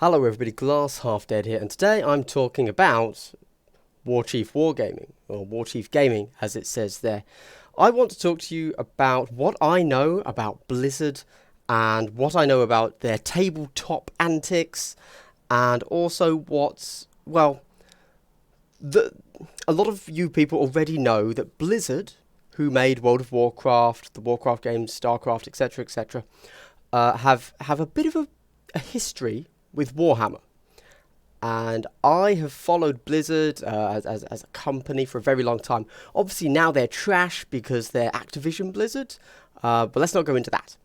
Hello everybody, Glass Half Dead here, and today I'm talking about Warchief Wargaming, or Warchief Gaming as it says there. I want to talk to you about what I know about Blizzard and what I know about their tabletop antics, and also a lot of you people already know that Blizzard, who made World of Warcraft, the Warcraft games, StarCraft, etc., have a bit of a history with Warhammer, and I have followed Blizzard as a company for a very long time. Obviously now they're trash because they're Activision Blizzard, but let's not go into that.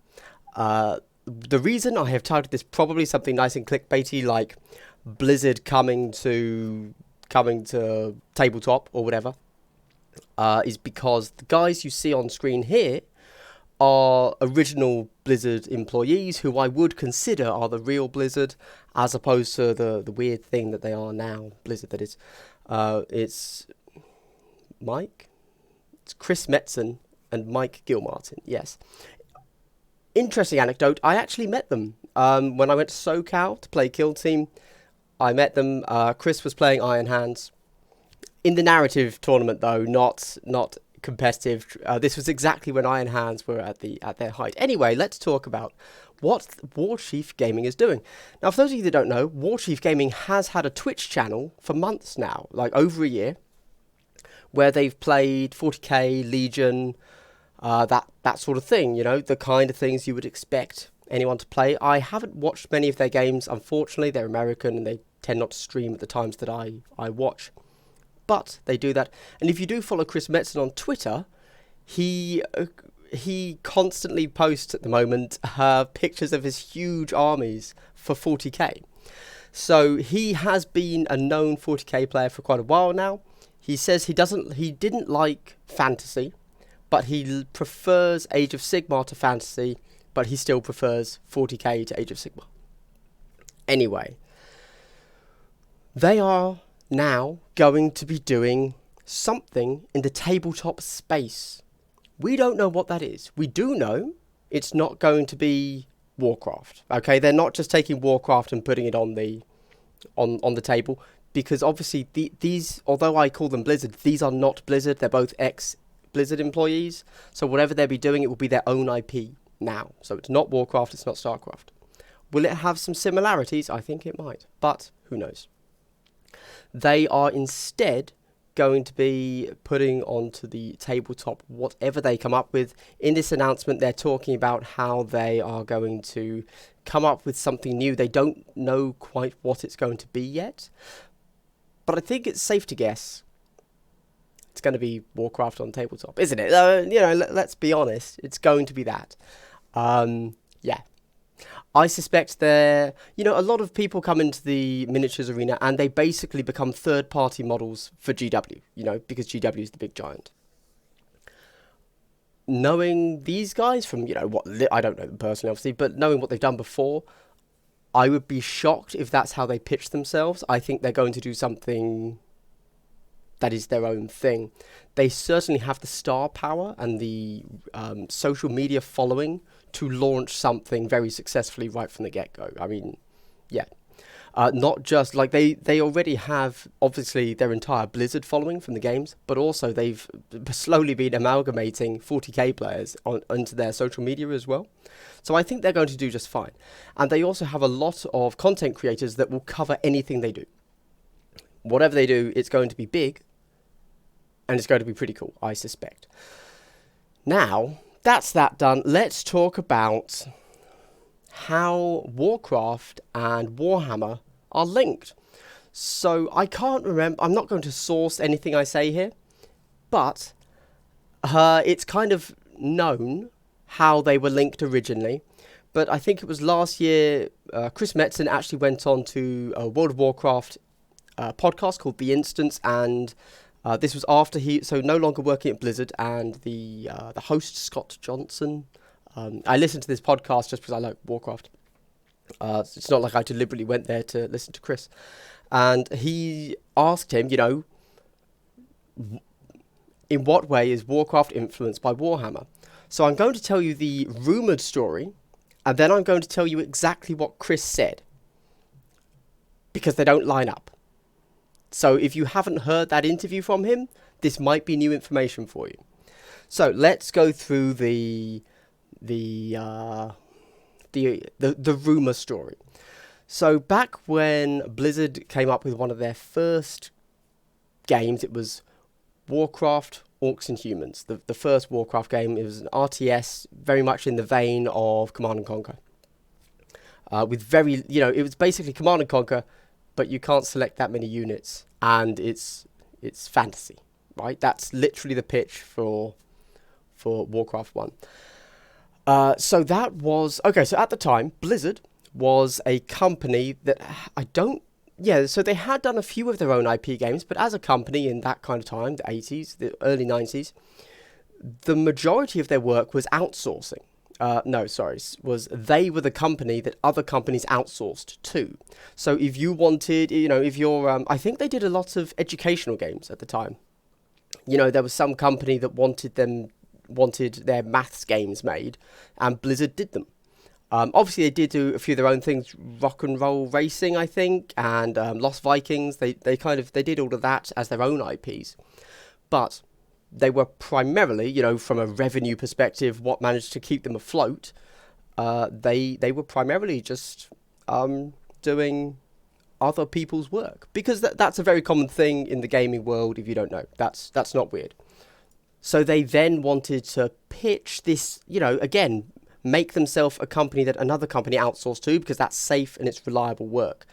The reason I have titled this probably something nice and clickbaity like Blizzard coming to tabletop or whatever, is because the guys you see on screen here are original Blizzard employees who I would consider are the real Blizzard, as opposed to the weird thing that they are now, Blizzard that is. It's Chris Metzen and Mike Gilmartin, yes. Interesting anecdote, I actually met them when I went to SoCal to play Kill Team. I met them. Chris was playing Iron Hands. In the narrative tournament though, not competitive. This was exactly when Iron Hands were at their height. Anyway, let's talk about what Warchief Gaming is doing. Now, for those of you that don't know, Warchief Gaming has had a Twitch channel for months now, like over a year, where they've played 40k, Legion, that sort of thing, you know, the kind of things you would expect anyone to play. I haven't watched many of their games, unfortunately. They're American and they tend not to stream at the times that I watch. But they do that. And if you do follow Chris Metzen on Twitter, he constantly posts at the moment pictures of his huge armies for 40k. So he has been a known 40k player for quite a while now. He says he didn't like fantasy, but he prefers Age of Sigmar to fantasy, but he still prefers 40k to Age of Sigmar. Anyway, they are now going to be doing something in the tabletop space. We don't know what that is. We do know it's not going to be Warcraft. Okay, they're not just taking Warcraft and putting it on the table, because obviously these, although I call them Blizzard, these are not Blizzard. They're both ex-Blizzard employees. So whatever they'll be doing, it will be their own IP now. So it's not Warcraft, it's not StarCraft. Will it have some similarities? I think it might, but who knows? They are instead going to be putting onto the tabletop whatever they come up with. In this announcement, they're talking about how they are going to come up with something new. They don't know quite what it's going to be yet, but I think it's safe to guess it's going to be Warcraft on tabletop, isn't it? Let's be honest, it's going to be that. Yeah. I suspect a lot of people come into the miniatures arena and they basically become third-party models for GW, because GW is the big giant. Knowing these guys from, I don't know them personally, obviously, but knowing what they've done before, I would be shocked if that's how they pitch themselves. I think they're going to do something that is their own thing. They certainly have the star power and the social media following to launch something very successfully right from the get-go. I mean, yeah. Not just, like, they already have, obviously, their entire Blizzard following from the games, but also they've slowly been amalgamating 40k players onto their social media as well. So I think they're going to do just fine. And they also have a lot of content creators that will cover anything they do. Whatever they do, it's going to be big, and it's going to be pretty cool, I suspect. Now, that's that done. Let's talk about how Warcraft and Warhammer are linked. So I can't remember, I'm not going to source anything I say here, but it's kind of known how they were linked originally. But I think it was last year, Chris Metzen actually went on to a World of Warcraft podcast called The Instance, and this was after no longer working at Blizzard, and the host, Scott Johnson. I listened to this podcast just because I like Warcraft. It's not like I deliberately went there to listen to Chris. And he asked him, in what way is Warcraft influenced by Warhammer? So I'm going to tell you the rumoured story, and then I'm going to tell you exactly what Chris said. because they don't line up. So if you haven't heard that interview from him, this might be new information for you. So let's go through the rumor story. So back when Blizzard came up with one of their first games, it was Warcraft, Orcs and Humans. The first Warcraft game, it was an RTS, very much in the vein of Command and Conquer. With very, it was basically Command and Conquer, but you can't select that many units, and it's fantasy, right? That's literally the pitch for Warcraft 1. So that was... Okay, so at the time, Blizzard was a company that so they had done a few of their own IP games, but as a company in that kind of time, the 80s, the early 90s, the majority of their work was outsourcing. They were the company that other companies outsourced to. So if you wanted, if you're... I think they did a lot of educational games at the time. There was some company that wanted their maths games made, and Blizzard did them. Obviously, they did do a few of their own things, Rock and Roll Racing, I think, and Lost Vikings. They did all of that as their own IPs, but they were primarily, from a revenue perspective, what managed to keep them afloat. They were primarily just doing other people's work, because that's a very common thing in the gaming world. If you don't know, that's not weird. So they then wanted to pitch this, again, make themselves a company that another company outsourced to, because that's safe and it's reliable work.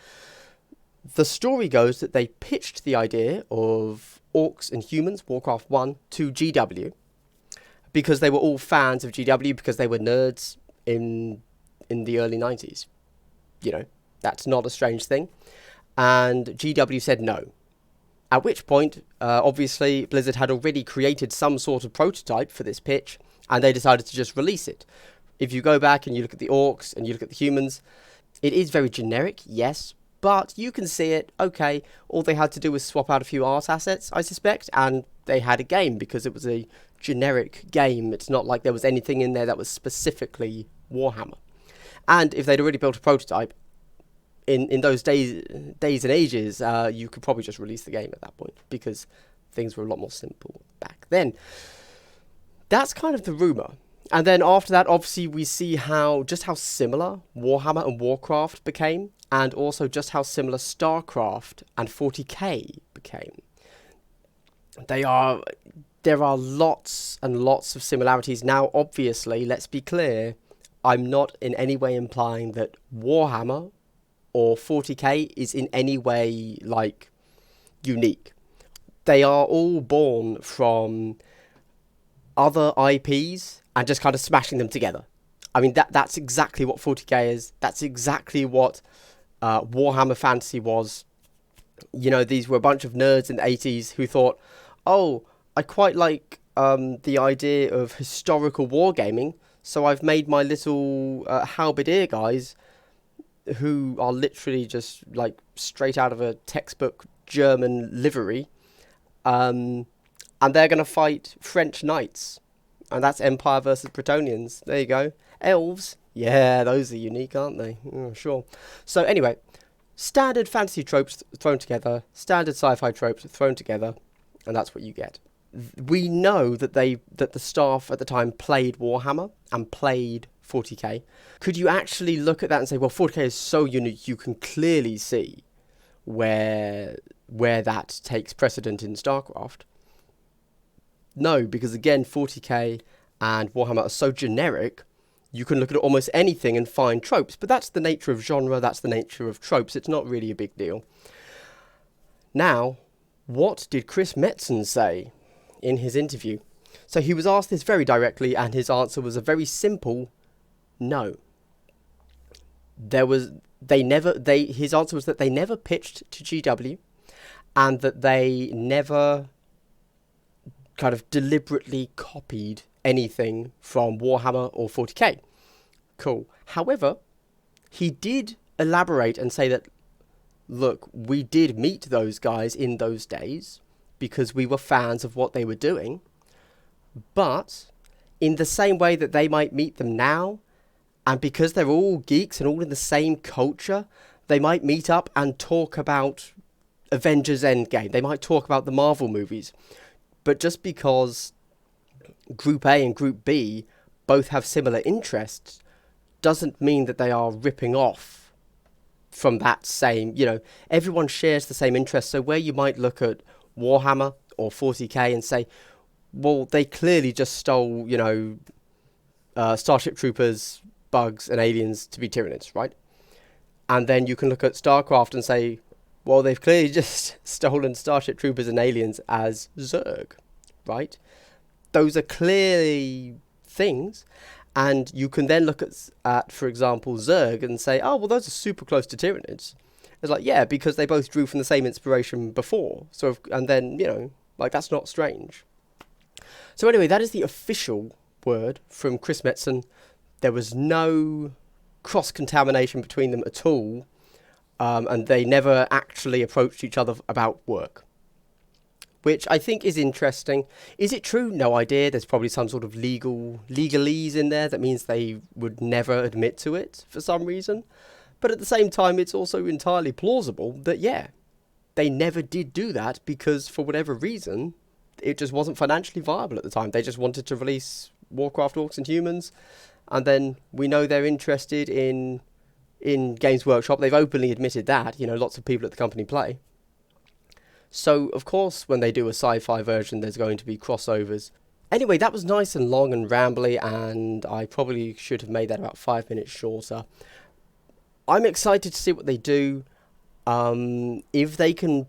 The story goes that they pitched the idea of Orcs and Humans, Warcraft 1, to GW, because they were all fans of GW, because they were nerds in the early 90s. That's not a strange thing. And GW said no. At which point, obviously, Blizzard had already created some sort of prototype for this pitch, and they decided to just release it. If you go back and you look at the Orcs and you look at the Humans, it is very generic, yes, but you can see it. Okay, all they had to do was swap out a few art assets, I suspect, and they had a game, because it was a generic game. It's not like there was anything in there that was specifically Warhammer. And if they'd already built a prototype, in those days and ages, you could probably just release the game at that point, because things were a lot more simple back then. That's kind of the rumour. And then after that, obviously, we see how similar Warhammer and Warcraft became, and also just how similar StarCraft and 40k became. There are lots and lots of similarities. Now, obviously, let's be clear, I'm not in any way implying that Warhammer or 40k is in any way, unique. They are all born from other IPs and just kind of smashing them together. I mean, that's exactly what 40k is. That's exactly what Warhammer Fantasy was. These were a bunch of nerds in the 80s who thought, oh, I quite like the idea of historical wargaming, so I've made my little halberdier guys, who are literally just straight out of a textbook German livery, and they're going to fight French knights. And that's Empire versus Bretonnians. There you go. Elves. Yeah, those are unique, aren't they? Oh, sure. So anyway, standard fantasy tropes thrown together, standard sci-fi tropes thrown together, and that's what you get. We know that the staff at the time played Warhammer and played 40k. Could you actually look at that and say, well, 40k is so unique, you can clearly see where that takes precedent in StarCraft? No, because again, 40k and Warhammer are so generic, you can look at almost anything and find tropes. But that's the nature of genre, that's the nature of tropes. It's not really a big deal. Now, what did Chris Metzen say in his interview? So he was asked this very directly, and his answer was a very simple no. His answer was that they never pitched to GW, and that they never kind of deliberately copied anything from Warhammer or 40k. Cool. However, he did elaborate and say that, look, we did meet those guys in those days because we were fans of what they were doing, but in the same way that they might meet them now, and because they're all geeks and all in the same culture, They might meet up and talk about Avengers Endgame. They might talk about the Marvel movies. But just because Group A and Group B both have similar interests doesn't mean that they are ripping off from that same, everyone shares the same interests. So where you might look at Warhammer or 40k and say, well, they clearly just stole, Starship Troopers, bugs, and aliens to be Tyranids, right? And then you can look at StarCraft and say, well, they've clearly just stolen Starship Troopers and aliens as Zerg, right? Those are clearly things. And you can then look at, for example, Zerg and say, oh, well, those are super close to Tyranids. It's like, yeah, because they both drew from the same inspiration before. So, and then, that's not strange. So anyway, that is the official word from Chris Metzen. There was no cross-contamination between them at all. And they never actually approached each other about work, which I think is interesting. Is it true? No idea. There's probably some sort of legalese in there that means they would never admit to it for some reason. But at the same time, it's also entirely plausible that, yeah, they never did do that because for whatever reason, it just wasn't financially viable at the time. They just wanted to release Warcraft Orcs and Humans. And then we know they're interested in Games Workshop. They've openly admitted that, lots of people at the company play. So, of course, when they do a sci-fi version, there's going to be crossovers. Anyway, that was nice and long and rambly, and I probably should have made that about 5 minutes shorter. I'm excited to see what they do. If they can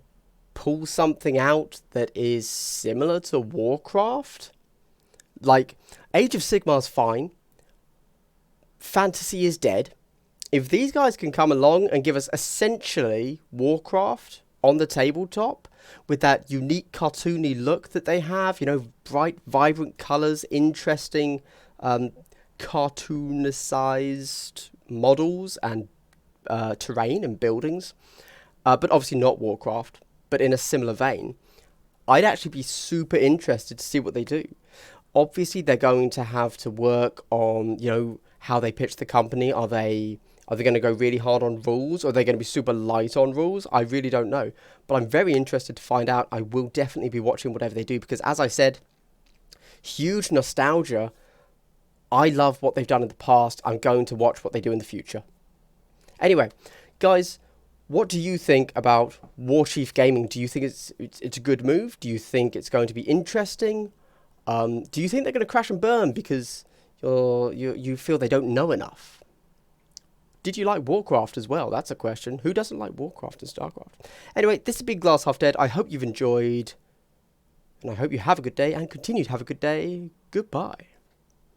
pull something out that is similar to Warcraft, like Age of Sigmar's fine. Fantasy is dead. If these guys can come along and give us essentially Warcraft on the tabletop with that unique cartoony look that they have, bright, vibrant colours, interesting cartoonicized models and terrain and buildings, but obviously not Warcraft, but in a similar vein, I'd actually be super interested to see what they do. Obviously, they're going to have to work on, how they pitch the company. Are they going to go really hard on rules, or are they going to be super light on rules? I really don't know. But I'm very interested to find out. I will definitely be watching whatever they do, because as I said, huge nostalgia. I love what they've done in the past. I'm going to watch what they do in the future. Anyway, guys, what do you think about Warchief Gaming? Do you think it's a good move? Do you think it's going to be interesting? Do you think they're going to crash and burn because you feel they don't know enough? Did you like Warcraft as well? That's a question. Who doesn't like Warcraft and StarCraft? Anyway, this is Big Glass Half Dead. I hope you've enjoyed, and I hope you have a good day and continue to have a good day. Goodbye.